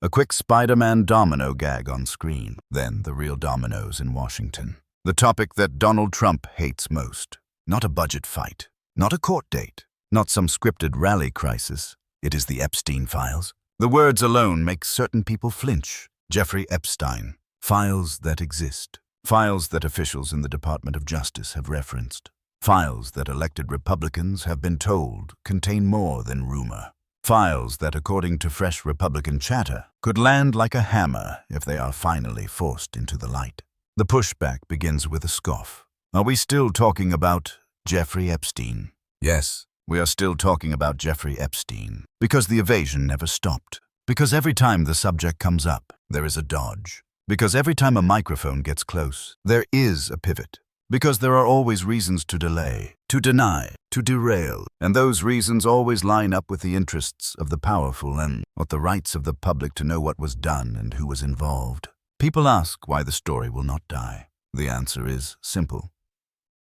A quick Spider-Man domino gag on screen, then the real dominoes in Washington. The topic that Donald Trump hates most. Not a budget fight, not a court date, not some scripted rally crisis. It is the Epstein files. The words alone make certain people flinch. Jeffrey Epstein. Files that exist. Files that officials in the Department of Justice have referenced. Files that elected Republicans have been told contain more than rumor. Files that, according to fresh Republican chatter, could land like a hammer if they are finally forced into the light. The pushback begins with a scoff. Are we still talking about Jeffrey Epstein? Yes, we are still talking about Jeffrey Epstein, because the evasion never stopped. Because every time the subject comes up, there is a dodge. Because every time a microphone gets close, there is a pivot. Because there are always reasons to delay, to deny, to derail, and those reasons always line up with the interests of the powerful and with the rights of the public to know what was done and who was involved. People ask why the story will not die. The answer is simple.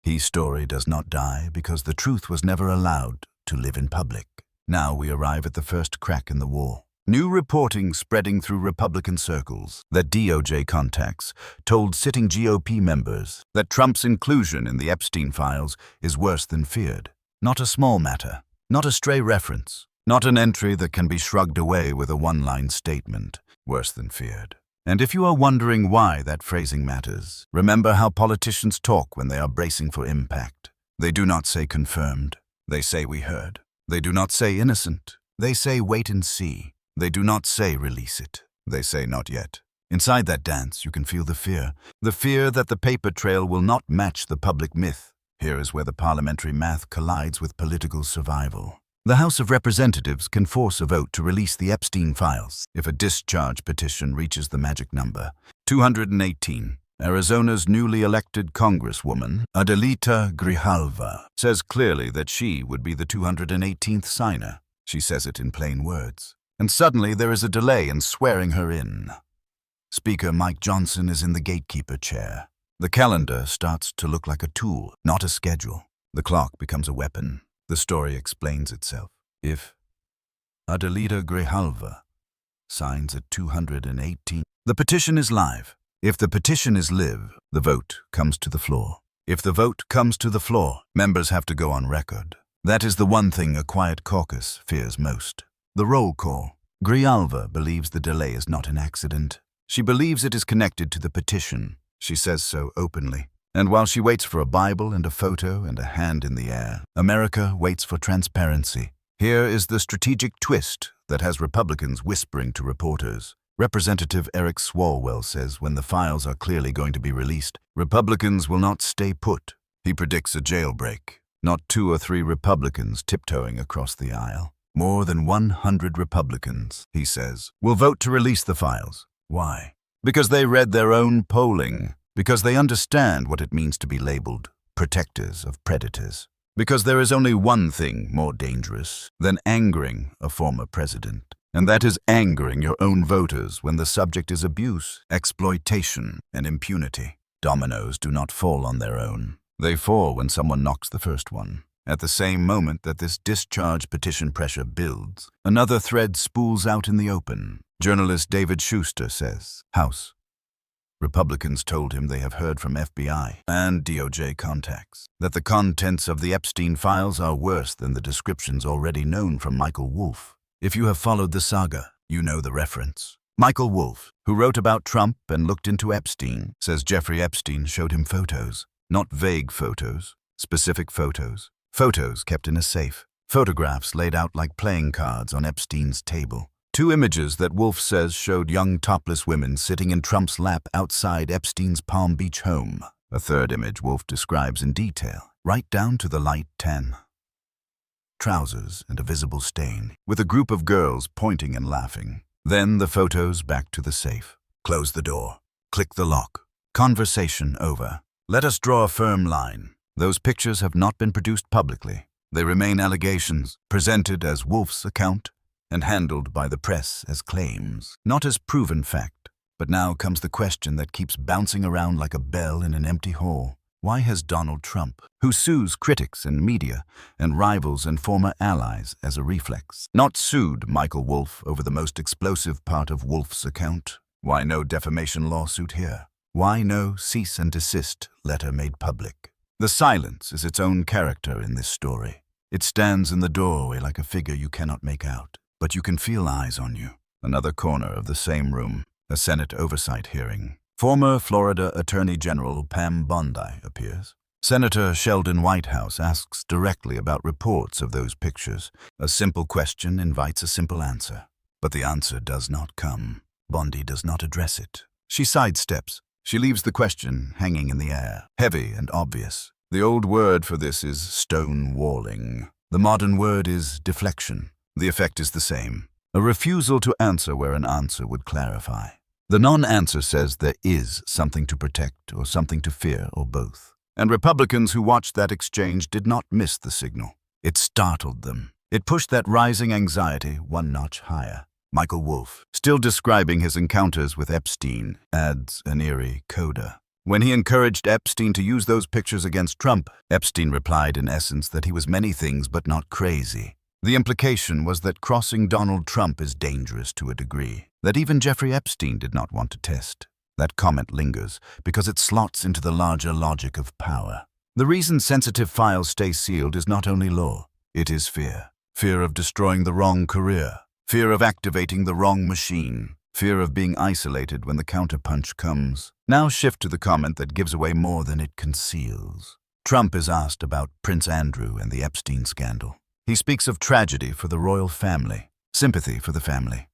His story does not die because the truth was never allowed to live in public. Now we arrive at the first crack in the wall. New reporting spreading through Republican circles that DOJ contacts told sitting GOP members that Trump's inclusion in the Epstein files is worse than feared. Not a small matter, not a stray reference, not an entry that can be shrugged away with a one-line statement, worse than feared. And if you are wondering why that phrasing matters, remember how politicians talk when they are bracing for impact. They do not say confirmed, they say we heard. They do not say innocent, they say wait and see. They do not say release it. They say not yet. Inside that dance, you can feel the fear that the paper trail will not match the public myth. Here is where the parliamentary math collides with political survival. The House of Representatives can force a vote to release the Epstein files if a discharge petition reaches the magic number, 218. Arizona's newly elected Congresswoman, Adelita Grijalva, says clearly that she would be the 218th signer. She says it in plain words. And suddenly there is a delay in swearing her in. Speaker Mike Johnson is in the gatekeeper chair. The calendar starts to look like a tool, not a schedule. The clock becomes a weapon. The story explains itself. If Adelita Grijalva signs at 218, the petition is live. If the petition is live, the vote comes to the floor. If the vote comes to the floor, members have to go on record. That is the one thing a quiet caucus fears most. The roll call. Grijalva believes the delay is not an accident. She believes it is connected to the petition. She says so openly. And while she waits for a Bible and a photo and a hand in the air, America waits for transparency. Here is the strategic twist that has Republicans whispering to reporters. Representative Eric Swalwell says when the files are clearly going to be released, Republicans will not stay put. He predicts a jailbreak, not 2 or 3 Republicans tiptoeing across the aisle. More than 100 Republicans, he says, will vote to release the files. Why? Because they read their own polling. Because they understand what it means to be labeled protectors of predators. Because there is only one thing more dangerous than angering a former president. And that is angering your own voters when the subject is abuse, exploitation, and impunity. Dominoes do not fall on their own. They fall when someone knocks the first one. At the same moment that this discharge petition pressure builds, another thread spools out in the open. Journalist David Schuster says, House. Republicans told him they have heard from FBI and DOJ contacts that the contents of the Epstein files are worse than the descriptions already known from Michael Wolff. If you have followed the saga, you know the reference. Michael Wolff, who wrote about Trump and looked into Epstein, says Jeffrey Epstein showed him photos. Not vague photos, specific photos. Photos kept in a safe. Photographs laid out like playing cards on Epstein's table. 2 images that Wolff says showed young topless women sitting in Trump's lap outside Epstein's Palm Beach home. A 3rd image Wolff describes in detail, right down to the light tan. Trousers and a visible stain, with a group of girls pointing and laughing. Then the photos back to the safe. Close the door. Click the lock. Conversation over. Let us draw a firm line. Those pictures have not been produced publicly. They remain allegations, presented as Wolff's account and handled by the press as claims, not as proven fact. But now comes the question that keeps bouncing around like a bell in an empty hall. Why has Donald Trump, who sues critics and media and rivals and former allies as a reflex, not sued Michael Wolff over the most explosive part of Wolff's account? Why no defamation lawsuit here? Why no cease and desist letter made public? The silence is its own character in this story. It stands in the doorway like a figure you cannot make out, but you can feel eyes on you. Another corner of the same room, a Senate oversight hearing. Former Florida Attorney General Pam Bondi appears. Senator Sheldon Whitehouse asks directly about reports of those pictures. A simple question invites a simple answer. But the answer does not come. Bondi does not address it. She sidesteps. She leaves the question hanging in the air, heavy and obvious. The old word for this is stonewalling. The modern word is deflection. The effect is the same. A refusal to answer where an answer would clarify. The non-answer says there is something to protect or something to fear or both. And Republicans who watched that exchange did not miss the signal. It startled them. It pushed that rising anxiety one notch higher. Michael Wolff, still describing his encounters with Epstein, adds an eerie coda. When he encouraged Epstein to use those pictures against Trump, Epstein replied in essence that he was many things but not crazy. The implication was that crossing Donald Trump is dangerous to a degree that even Jeffrey Epstein did not want to test. That comment lingers because it slots into the larger logic of power. The reason sensitive files stay sealed is not only law, it is fear. Fear of destroying the wrong career, fear of activating the wrong machine, fear of being isolated when the counterpunch comes. Now shift to the comment that gives away more than it conceals. Trump is asked about Prince Andrew and the Epstein scandal. He speaks of tragedy for the royal family, sympathy for the family.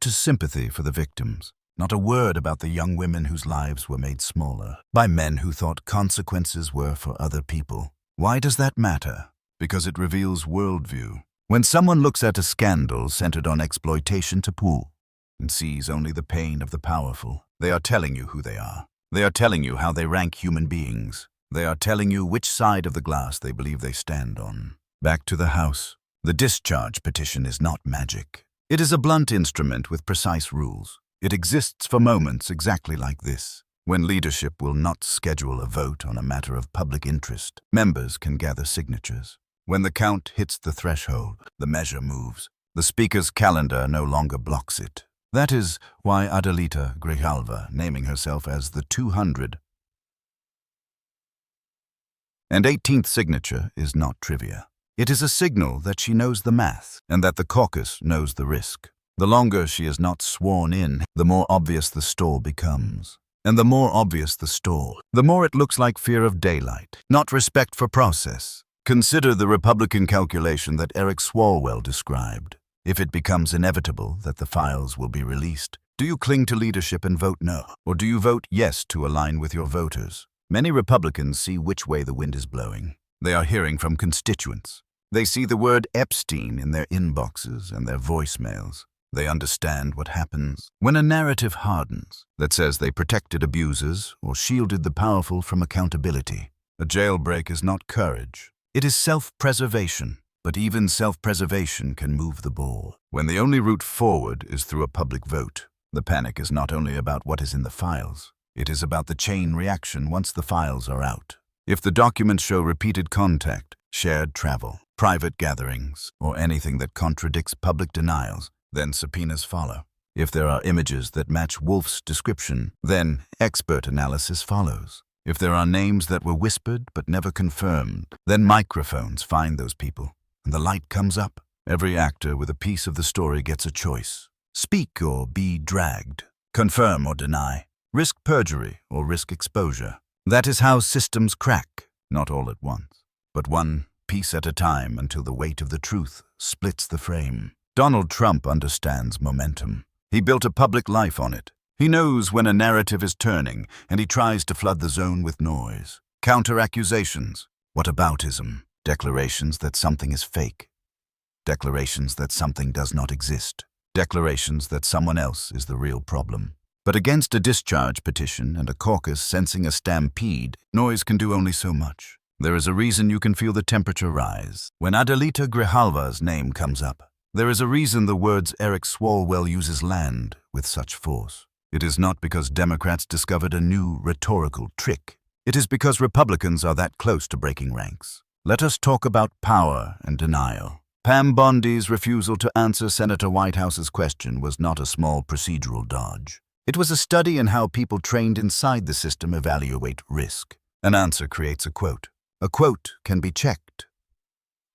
To sympathy for the victims. Not a word about the young women whose lives were made smaller by men who thought consequences were for other people. Why does that matter? Because it reveals worldview. When someone looks at a scandal centered on exploitation to pool and sees only the pain of the powerful, they are telling you who they are. They are telling you how they rank human beings. They are telling you which side of the glass they believe they stand on. Back to the House. The discharge petition is not magic. It is a blunt instrument with precise rules. It exists for moments exactly like this, when leadership will not schedule a vote on a matter of public interest. Members can gather signatures. When the count hits the threshold, the measure moves. The Speaker's calendar no longer blocks it. That is why Adelita Grijalva, naming herself as the 218th signature, is not trivia. It is a signal that she knows the math and that the caucus knows the risk. The longer she is not sworn in, the more obvious the stall becomes. And the more obvious the stall, the more it looks like fear of daylight, not respect for process. Consider the Republican calculation that Eric Swalwell described. If it becomes inevitable that the files will be released, do you cling to leadership and vote no? Or do you vote yes to align with your voters? Many Republicans see which way the wind is blowing. They are hearing from constituents. They see the word Epstein in their inboxes and their voicemails. They understand what happens when a narrative hardens that says they protected abusers or shielded the powerful from accountability. A jailbreak is not courage. It is self-preservation. But even self-preservation can move the ball. When the only route forward is through a public vote, the panic is not only about what is in the files. It is about the chain reaction once the files are out. If the documents show repeated contact, shared travel, private gatherings, or anything that contradicts public denials, then subpoenas follow. If there are images that match Wolff's description, then expert analysis follows. If there are names that were whispered but never confirmed, then microphones find those people, and the light comes up. Every actor with a piece of the story gets a choice. Speak or be dragged. Confirm or deny. Risk perjury or risk exposure. That is how systems crack, not all at once, but one piece at a time until the weight of the truth splits the frame. Donald Trump understands momentum. He built a public life on it. He knows when a narrative is turning, and he tries to flood the zone with noise. Counter-accusations. Whataboutism. Declarations that something is fake. Declarations that something does not exist. Declarations that someone else is the real problem. But against a discharge petition and a caucus sensing a stampede, noise can do only so much. There is a reason you can feel the temperature rise when Adelita Grijalva's name comes up. There is a reason the words Eric Swalwell uses land with such force. It is not because Democrats discovered a new rhetorical trick. It is because Republicans are that close to breaking ranks. Let us talk about power and denial. Pam Bondi's refusal to answer Senator Whitehouse's question was not a small procedural dodge. It was a study in how people trained inside the system evaluate risk. An answer creates a quote. A quote can be checked.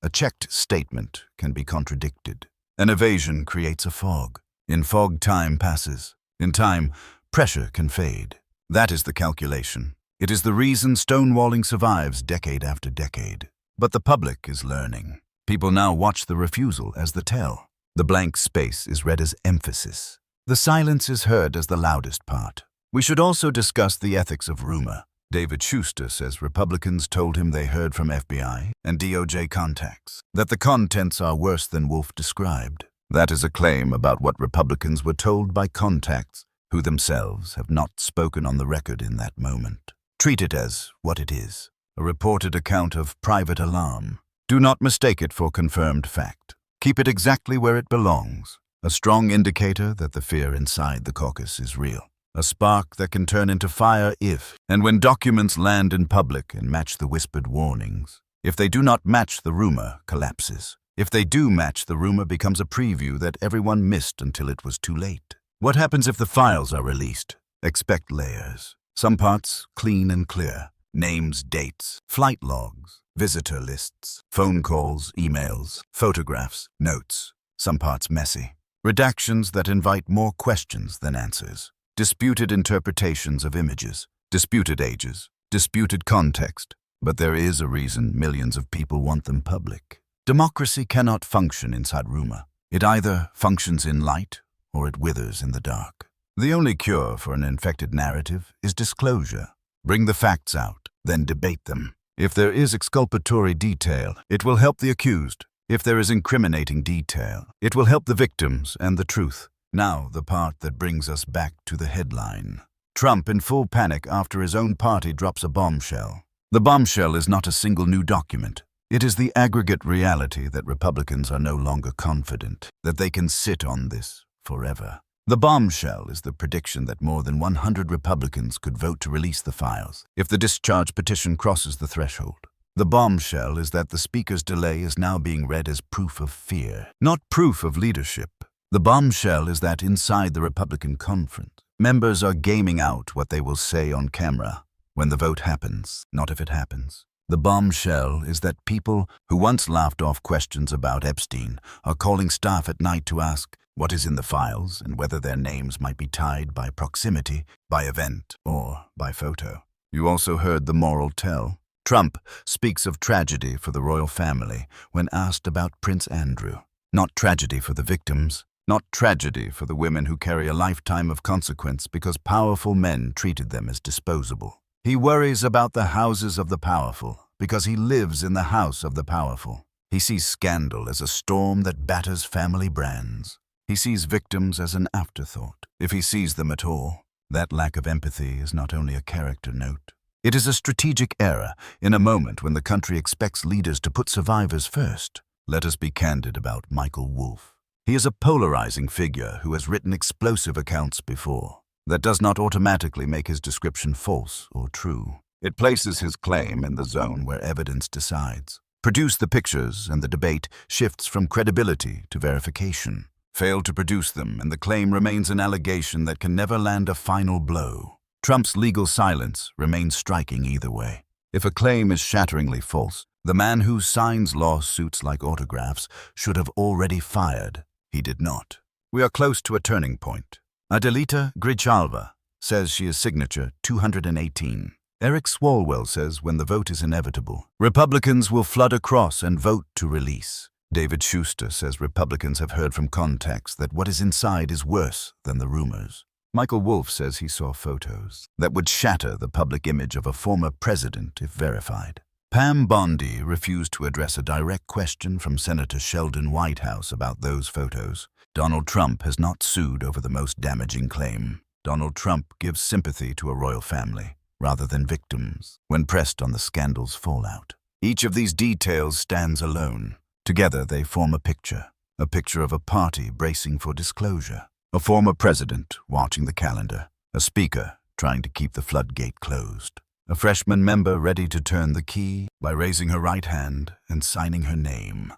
A checked statement can be contradicted. An evasion creates a fog. In fog, time passes. In time, pressure can fade. That is the calculation. It is the reason stonewalling survives decade after decade. But the public is learning. People now watch the refusal as the tell. The blank space is read as emphasis. The silence is heard as the loudest part. We should also discuss the ethics of rumor. David Schuster says Republicans told him they heard from FBI and DOJ contacts, that the contents are worse than Wolf described. That is a claim about what Republicans were told by contacts who themselves have not spoken on the record in that moment. Treat it as what it is, a reported account of private alarm. Do not mistake it for confirmed fact. Keep it exactly where it belongs, a strong indicator that the fear inside the caucus is real. A spark that can turn into fire if and when documents land in public and match the whispered warnings. If they do not match, the rumor collapses. If they do match, the rumor becomes a preview that everyone missed until it was too late. What happens if the files are released? Expect layers. Some parts clean and clear. Names, dates, flight logs, visitor lists, phone calls, emails, photographs, notes. Some parts messy. Redactions that invite more questions than answers. Disputed interpretations of images, disputed ages, disputed context. But there is a reason millions of people want them public. Democracy cannot function inside rumor. It either functions in light or it withers in the dark. The only cure for an infected narrative is disclosure. Bring the facts out, then debate them. If there is exculpatory detail, it will help the accused. If there is incriminating detail, it will help the victims and the truth. Now, the part that brings us back to the headline. Trump in full panic after his own party drops a bombshell. The bombshell is not a single new document. It is the aggregate reality that Republicans are no longer confident that they can sit on this forever. The bombshell is the prediction that more than 100 Republicans could vote to release the files if the discharge petition crosses the threshold. The bombshell is that the Speaker's delay is now being read as proof of fear, not proof of leadership. The bombshell is that inside the Republican conference, members are gaming out what they will say on camera when the vote happens, not if it happens. The bombshell is that people who once laughed off questions about Epstein are calling staff at night to ask what is in the files and whether their names might be tied by proximity, by event, or by photo. You also heard the moral tell. Trump speaks of tragedy for the royal family when asked about Prince Andrew. Not tragedy for the victims, not tragedy for the women who carry a lifetime of consequence because powerful men treated them as disposable. He worries about the houses of the powerful because he lives in the house of the powerful. He sees scandal as a storm that batters family brands. He sees victims as an afterthought, if he sees them at all. That lack of empathy is not only a character note. It is a strategic error in a moment when the country expects leaders to put survivors first. Let us be candid about Michael Wolff. He is a polarizing figure who has written explosive accounts before. That does not automatically make his description false or true. It places his claim in the zone where evidence decides. Produce the pictures and the debate shifts from credibility to verification. Fail to produce them and the claim remains an allegation that can never land a final blow. Trump's legal silence remains striking either way. If a claim is shatteringly false, the man who signs lawsuits like autographs should have already fired. He did not. We are close to a turning point. Adelita Grichalva says she is signature 218. Eric Swalwell says when the vote is inevitable, Republicans will flood across and vote to release. David Schuster says Republicans have heard from contacts that what is inside is worse than the rumors. Michael Wolff says he saw photos that would shatter the public image of a former president if verified. Pam Bondi refused to address a direct question from Senator Sheldon Whitehouse about those photos. Donald Trump has not sued over the most damaging claim. Donald Trump gives sympathy to a royal family, rather than victims, when pressed on the scandal's fallout. Each of these details stands alone. Together they form a picture of a party bracing for disclosure, a former president watching the calendar, a speaker trying to keep the floodgate closed, a freshman member ready to turn the key by raising her right hand and signing her name.